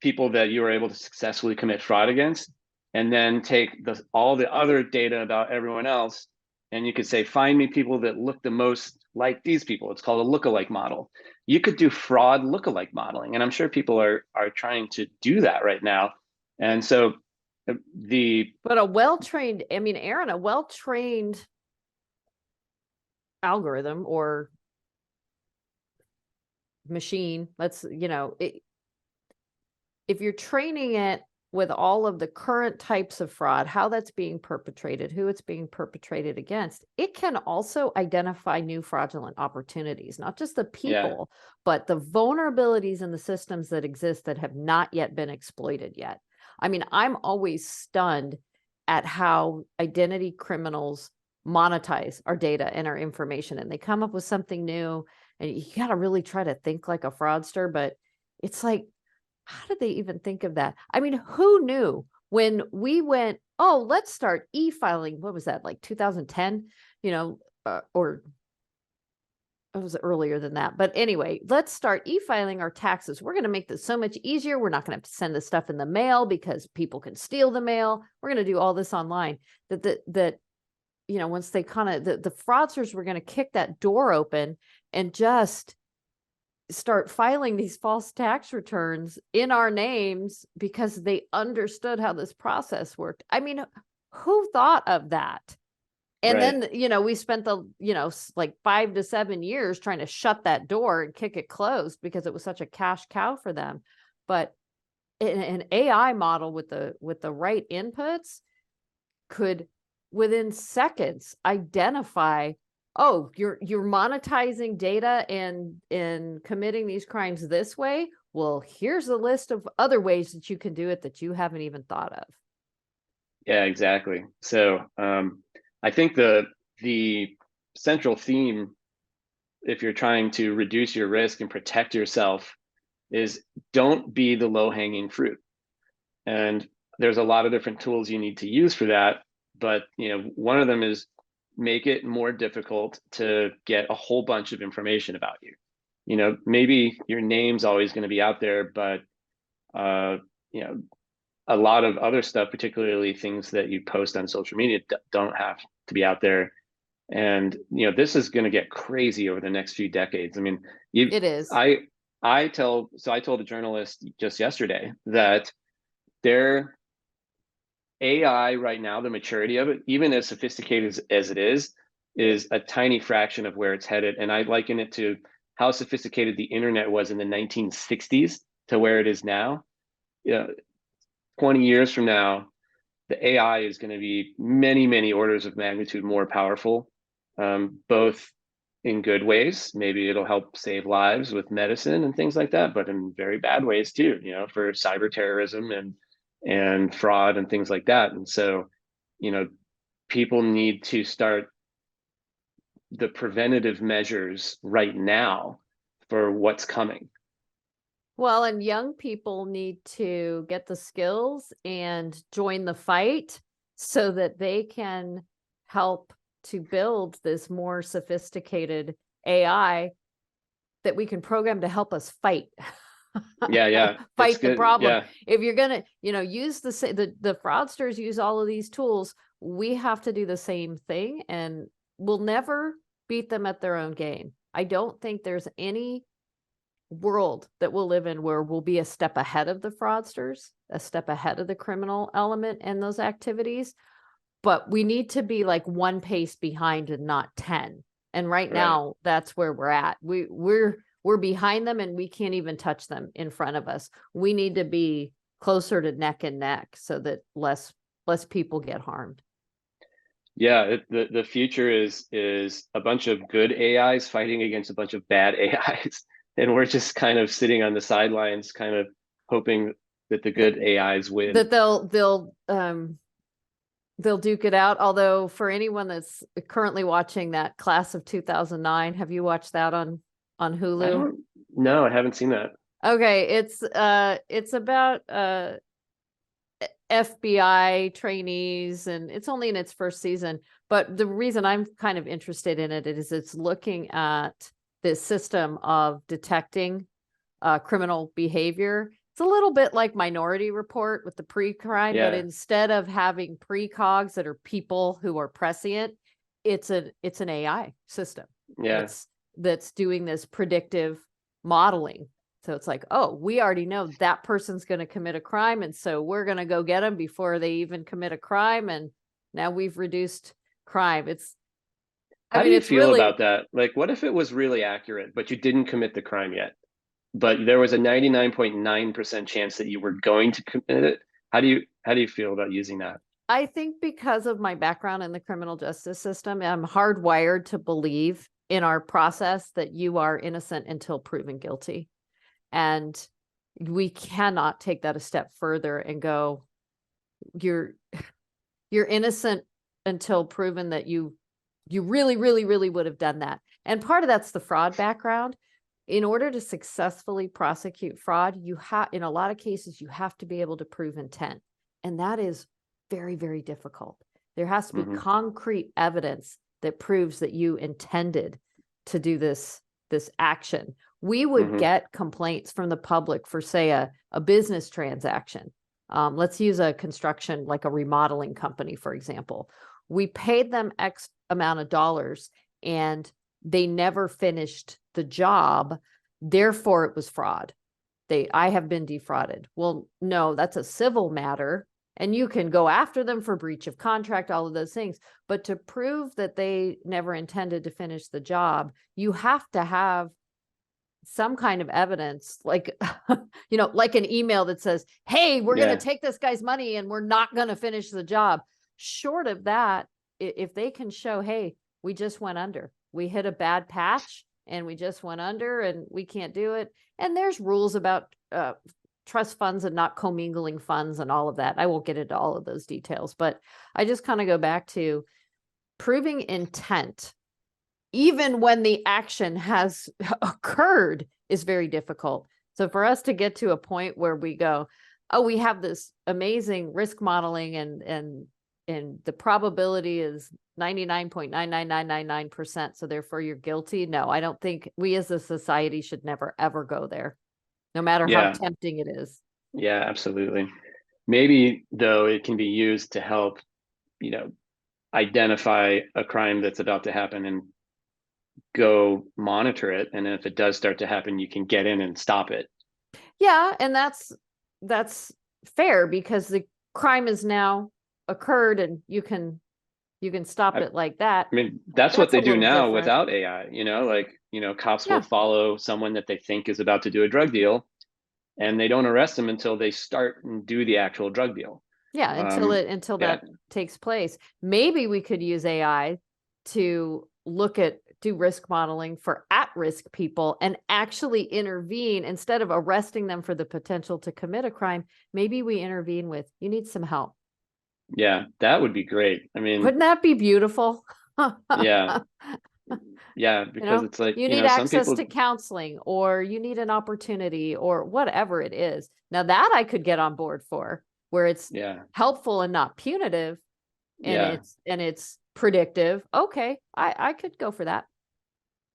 people that you were able to successfully commit fraud against, and then take all the other data about everyone else, and you could say, find me people that look the most like these people. It's called a lookalike model. You could do fraud lookalike modeling, and I'm sure people are trying to do that right now. And so But a well-trained, I mean, Aaron, a well-trained algorithm or machine, if you're training it with all of the current types of fraud, how that's being perpetrated, who it's being perpetrated against, it can also identify new fraudulent opportunities, not just the yeah, people, but the vulnerabilities in the systems that exist that have not yet been exploited yet. I mean, I'm always stunned at how identity criminals monetize our data and our information, and they come up with something new, and you got to really try to think like a fraudster, but it's like, how did they even think of that? I mean, who knew when we went, oh, let's start e-filing? What was that, like 2010? Or it was earlier than that. But anyway, let's start e-filing our taxes. We're going to make this so much easier. We're not going to have to send this stuff in the mail because people can steal the mail. We're going to do all this online. Once they kind of, the fraudsters were going to kick that door open and just start filing these false tax returns in our names because they understood how this process worked. I mean, who thought of that? And right, then, we spent like 5 to 7 years trying to shut that door and kick it closed because it was such a cash cow for them. But an AI model with the right inputs could, within seconds, identify, oh, you're monetizing data and committing these crimes this way. Well, here's a list of other ways that you can do it that you haven't even thought of. yeah, exactly. So I think the central theme, if you're trying to reduce your risk and protect yourself, is don't be the low-hanging fruit. And there's a lot of different tools you need to use for that. But one of them is make it more difficult to get a whole bunch of information about you. You know, maybe your name's always going to be out there, but you know, a lot of other stuff, particularly things that you post on social media, don't have to be out there. And you know, this is going to get crazy over the next few decades. I mean, It is. I told a journalist just yesterday that their AI right now, the maturity of it, even as sophisticated as it is a tiny fraction of where it's headed. And I liken it to how sophisticated the internet was in the 1960s to where it is now. Yeah, 20 years from now, the AI is going to be many, many orders of magnitude more powerful, both in good ways. Maybe it'll help save lives with medicine and things like that, but in very bad ways too, you know, for cyber terrorism and fraud and things like that. And so, you know, people need to start the preventative measures right now for what's coming. Well, and young people need to get the skills and join the fight so that they can help to build this more sophisticated AI that we can program to help us fight. Yeah, Fight the good. problem. Yeah. If you're gonna, use the fraudsters use all of these tools, we have to do the same thing, and we'll never beat them at their own game. I don't think there's any world that we'll live in where we'll be a step ahead of the fraudsters, a step ahead of the criminal element and those activities. But we need to be like one pace behind and not 10. And right now, that's where we're at. We're behind them and we can't even touch them in front of us. We need to be closer to neck and neck so that less people get harmed. Yeah, the future is a bunch of good AIs fighting against a bunch of bad AIs, and we're just kind of sitting on the sidelines, kind of hoping that the good AIs win. That they'll duke it out. Although for anyone that's currently watching that Class of 2009, have you watched that on Hulu? No, I haven't seen that. Okay, it's about FBI trainees, and it's only in its first season. But the reason I'm kind of interested in it is it's looking at this system of detecting criminal behavior. It's a little bit like Minority Report with the pre-crime, but instead of having precogs that are people who are prescient, it's an AI system. That's doing this predictive modeling. So it's like, oh, we already know that person's going to commit a crime, and so we're going to go get them before they even commit a crime, and now we've reduced crime. How do you feel about that? Like, what if it was really accurate, but you didn't commit the crime yet, but there was a 99.9% chance that you were going to commit it? How do you feel about using that? I think because of my background in the criminal justice system, I'm hardwired to believe in our process that you are innocent until proven guilty. And we cannot take that a step further and go, you're innocent until proven that you really, really, really would have done that. And part of that's the fraud background. In order to successfully prosecute fraud, in a lot of cases, you have to be able to prove intent. And that is very, very difficult. There has to be concrete evidence that proves that you intended to do this action. We would get complaints from the public for, say, a business transaction. Let's use a construction, like a remodeling company, for example. We paid them X amount of dollars and they never finished the job. Therefore, it was fraud. I have been defrauded. Well, no, that's a civil matter. And you can go after them for breach of contract, all of those things. But to prove that they never intended to finish the job, you have to have some kind of evidence, like, like an email that says, hey, we're going to take this guy's money and we're not going to finish the job. Short of that, if they can show, hey, we just went under, we hit a bad patch and we just went under and we can't do it. And there's rules about trust funds and not commingling funds and all of that. I won't get into all of those details, but I just kind of go back to proving intent, even when the action has occurred, is very difficult. So for us to get to a point where we go, oh, we have this amazing risk modeling and and the probability is 99.99999%. So therefore you're guilty. No, I don't think we as a society should never, ever go there, no matter how Yeah, tempting it is. yeah, absolutely. Maybe though it can be used to help, identify a crime that's about to happen and go monitor it. And if it does start to happen, you can get in and stop it. Yeah, and that's fair because the crime has now occurred and you can stop I, it like that. I mean, that's what That's a they do little now different. without AI, like, cops will Yeah. follow someone that they think is about to do a drug deal and they don't arrest them until they start and do the actual drug deal. Yeah, until Yeah, that takes place. Maybe we could use AI to do risk modeling for at-risk people and actually intervene instead of arresting them for the potential to commit a crime. Maybe we intervene with, you need some help. yeah, that would be great. I mean, Wouldn't that be beautiful? yeah, yeah, because it's like, You need some access people, to counseling or you need an opportunity or whatever it is. Now that I could get on board for, where it's yeah, helpful and not punitive and yeah, it's predictive. Okay, I could go for that.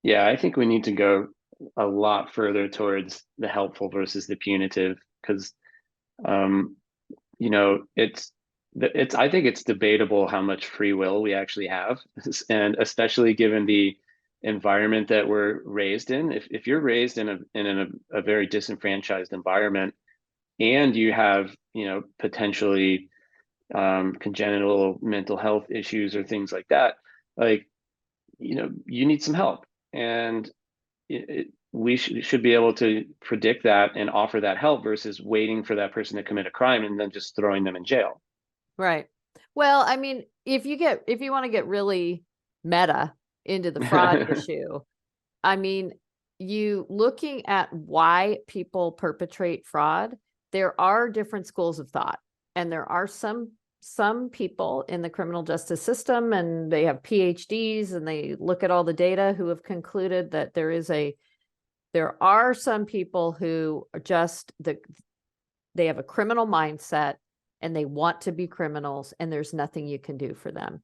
yeah, I think we need to go a lot further towards the helpful versus the punitive because, um, I think it's debatable how much free will we actually have, and especially given the environment that we're raised in. If you're raised in a very disenfranchised environment, and you have potentially congenital mental health issues or things like that, like you need some help, and we should be able to predict that and offer that help versus waiting for that person to commit a crime and then just throwing them in jail. Right. Well, I mean, if you want to get really meta into the fraud issue, I mean, you looking at why people perpetrate fraud, there are different schools of thought. And there are some people in the criminal justice system and they have PhDs and they look at all the data who have concluded that there are some people who are they have a criminal mindset and they want to be criminals and there's nothing you can do for them.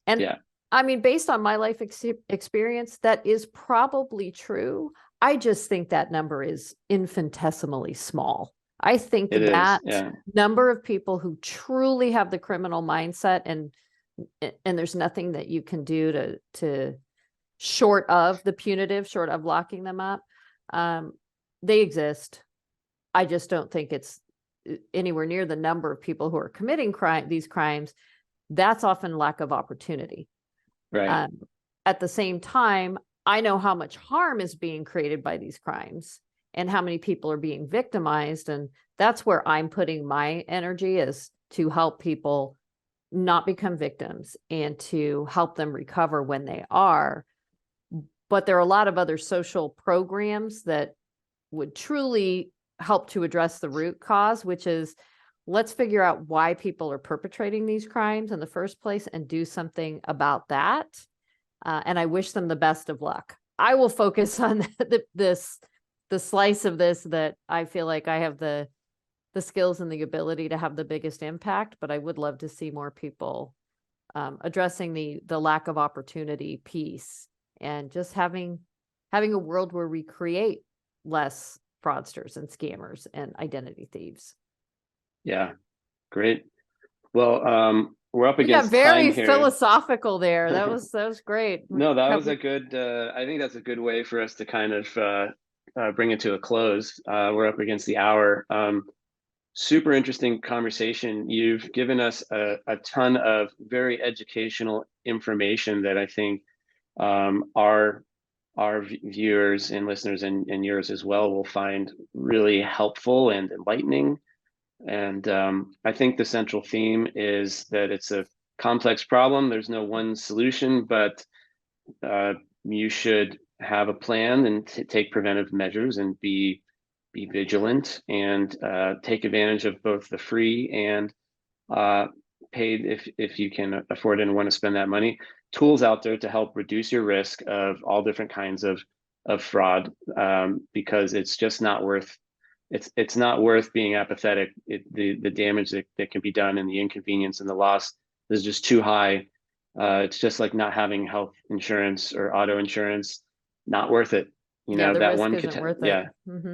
And Yeah, I mean, based on my life experience, that is probably true. I just think that number is infinitesimally small. I think it is. that Yeah, number of people who truly have the criminal mindset and there's nothing that you can do to short of the punitive, short of locking them up, they exist. I just don't think it's anywhere near the number of people who are committing these crimes. That's often lack of opportunity. right. At the same time, I know how much harm is being created by these crimes and how many people are being victimized. And that's where I'm putting my energy, is to help people not become victims and to help them recover when they are. But there are a lot of other social programs that would truly help to address the root cause, which is, let's figure out why people are perpetrating these crimes in the first place and do something about that. And I wish them the best of luck. I will focus on the slice of this that I feel like I have the skills and the ability to have the biggest impact, but I would love to see more people addressing the lack of opportunity piece and just having a world where we create less fraudsters and scammers and identity thieves. Yeah, great. Well, we're up We got against time very here. philosophical there. That was great. No, that was a Covered. good, I think that's a good way for us to kind of bring it to a close. We're up against the hour. Super interesting conversation. You've given us a ton of very educational information that I think our viewers and listeners and yours as well will find really helpful and enlightening. And I think the central theme is that it's a complex problem. There's no one solution, but you should have a plan and take preventive measures and be vigilant and take advantage of both the free and paid, if you can afford it and want to spend that money, tools out there to help reduce your risk of all different kinds of fraud, because it's just not worth it's not worth being apathetic. The damage that can be done and the inconvenience and the loss is just too high. It's just like not having health insurance or auto insurance, not worth it. Yeah, the That risk one, isn't worth it. yeah,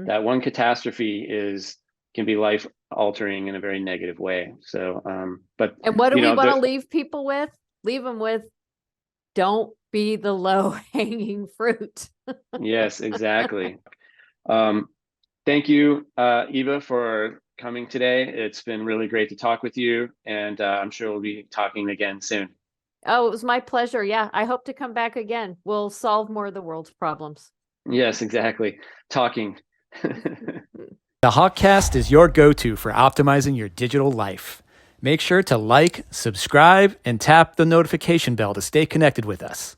that one catastrophe can be life altering in a very negative way. So, but And what do we want to the, leave people with? Leave them with, don't be the low hanging fruit. yes, exactly. Um, thank you, Eva, for coming today. It's been really great to talk with you, and I'm sure we'll be talking again soon. Oh, it was my pleasure. Yeah, I hope to come back again. We'll solve more of the world's problems. Yes, exactly. Talking. The Hawkcast is your go-to for optimizing your digital life. Make sure to like, subscribe, and tap the notification bell to stay connected with us.